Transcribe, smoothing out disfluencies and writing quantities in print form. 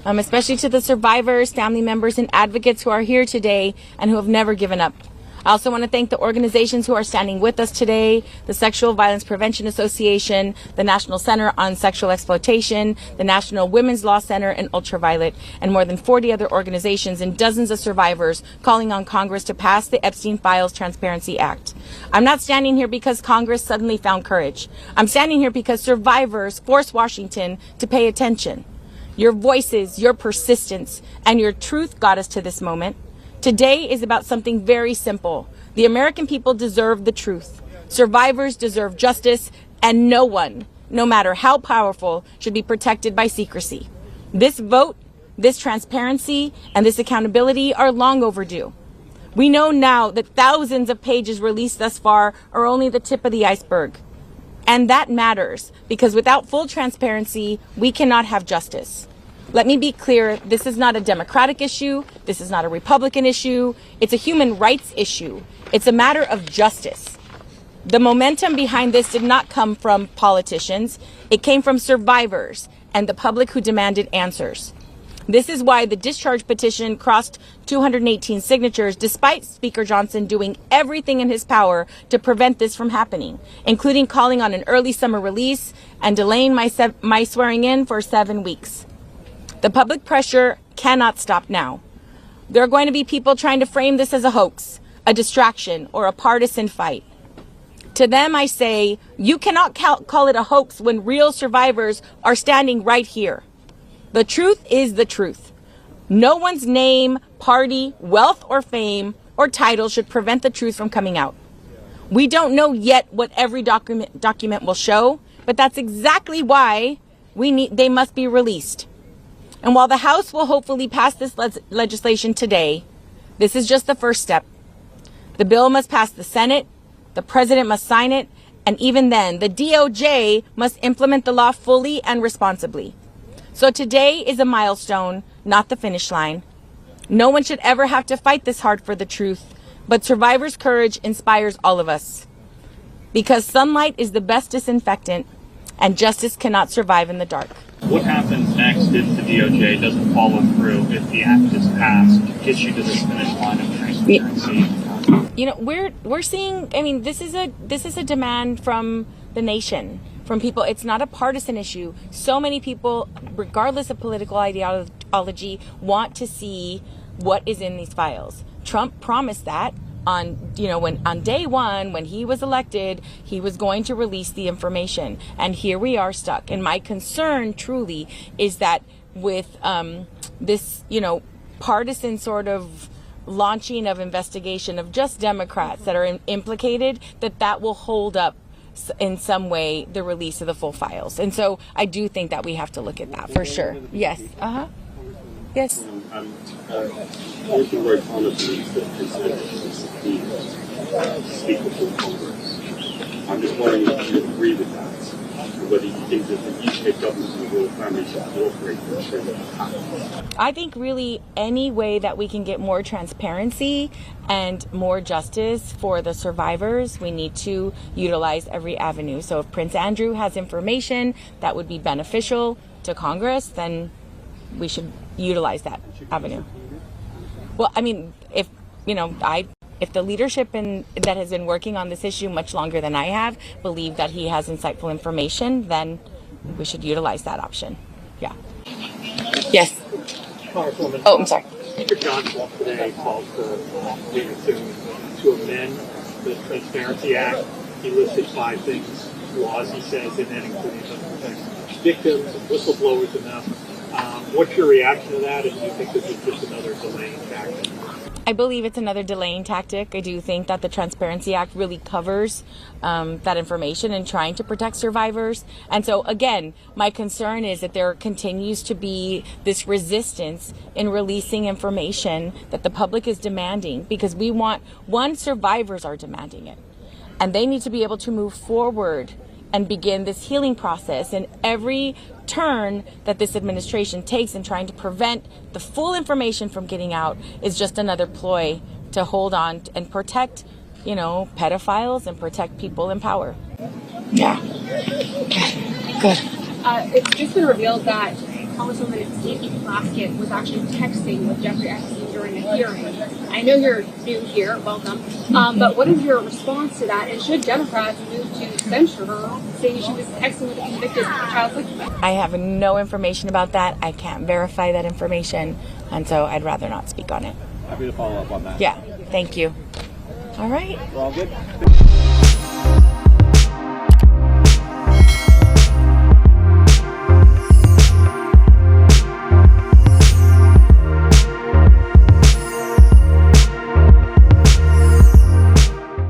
especially to the survivors, family members, and advocates who are here today and who have never given up. I also want to thank the organizations who are standing with us today: the Sexual Violence Prevention Association, the National Center on Sexual Exploitation, the National Women's Law Center, and Ultraviolet, and more than 40 other organizations and dozens of survivors calling on Congress to pass the Epstein Files Transparency Act. I'm not standing here because Congress suddenly found courage. I'm standing here because survivors forced Washington to pay attention. Your voices, your persistence, and your truth got us to this moment. Today is about something very simple. The American people deserve the truth. Survivors deserve justice, and no one, no matter how powerful, should be protected by secrecy. This vote, this transparency, and this accountability are long overdue. We know now that thousands of pages released thus far are only the tip of the iceberg. And that matters, because without full transparency, we cannot have justice. Let me be clear, this is not a Democratic issue. This is not a Republican issue. It's a human rights issue. It's a matter of justice. The momentum behind this did not come from politicians. It came from survivors and the public who demanded answers. This is why the discharge petition crossed 218 signatures, despite Speaker Johnson doing everything in his power to prevent this from happening, including calling on an early summer release and delaying my swearing in for 7 weeks. The public pressure cannot stop now. There are going to be people trying to frame this as a hoax, a distraction, or a partisan fight. To them, I say, you cannot call it a hoax when real survivors are standing right here. The truth is the truth. No one's name, party, wealth, or fame, or title should prevent the truth from coming out. We don't know yet what every document will show, but that's exactly why they must be released. And while the House will hopefully pass this legislation today, this is just the first step. The bill must pass the Senate, the president must sign it, and even then, the DOJ must implement the law fully and responsibly. So today is a milestone, not the finish line. No one should ever have to fight this hard for the truth, but survivors' courage inspires all of us. Because sunlight is the best disinfectant, and justice cannot survive in the dark. What happens next if the DOJ doesn't follow through, if the act is passed, gets you to this finish line of transparency? You know, we're seeing, I mean, this is a demand from the nation, from people. It's not a partisan issue. So many people, regardless of political ideology, want to see what is in these files. Trump promised that on day one, when he was elected, he was going to release the information, and here we are stuck. And my concern truly is that with this, partisan sort of launching of investigation of just Democrats that are implicated, that will hold up in some way the release of the full files. And so I do think that we have to look at that for sure. Yes. Yes. I'm working very honestly that speak before Congress. I'm just wondering if you agree with that, and whether you think that the UK government and the royal family should cooperate to ensure that happens. I think really any way that we can get more transparency and more justice for the survivors, we need to utilize every avenue. So if Prince Andrew has information that would be beneficial to Congress, then we should utilize that avenue. Well, I mean, if the leadership that has been working on this issue much longer than I have believe that he has insightful information, then we should utilize that option. Yeah. Yes. Oh, I'm sorry. Speaker Johnson today called for to amend the Transparency Act. He listed 5 things, laws he says, in that including victims and whistleblowers and them. What's your reaction to that, and do you think this is just another delaying tactic? I believe it's another delaying tactic. I do think that the Transparency Act really covers that information and trying to protect survivors. And so, again, my concern is that there continues to be this resistance in releasing information that the public is demanding, because survivors are demanding it. And they need to be able to move forward and begin this healing process. And every turn that this administration takes in trying to prevent the full information from getting out is just another ploy to hold on and protect, pedophiles and protect people in power. Yeah. Good. It's just been revealed that Congresswoman Stacey Plaskett was actually texting with Jeffrey Epstein during a hearing. I know you're new here, welcome. But what is your response to that? And should Democrats move to censure her, saying she was texting with a convicted child victim? I have no information about that. I can't verify that information, and so I'd rather not speak on it. Happy to follow up on that. Yeah, thank you. All right. We're all good?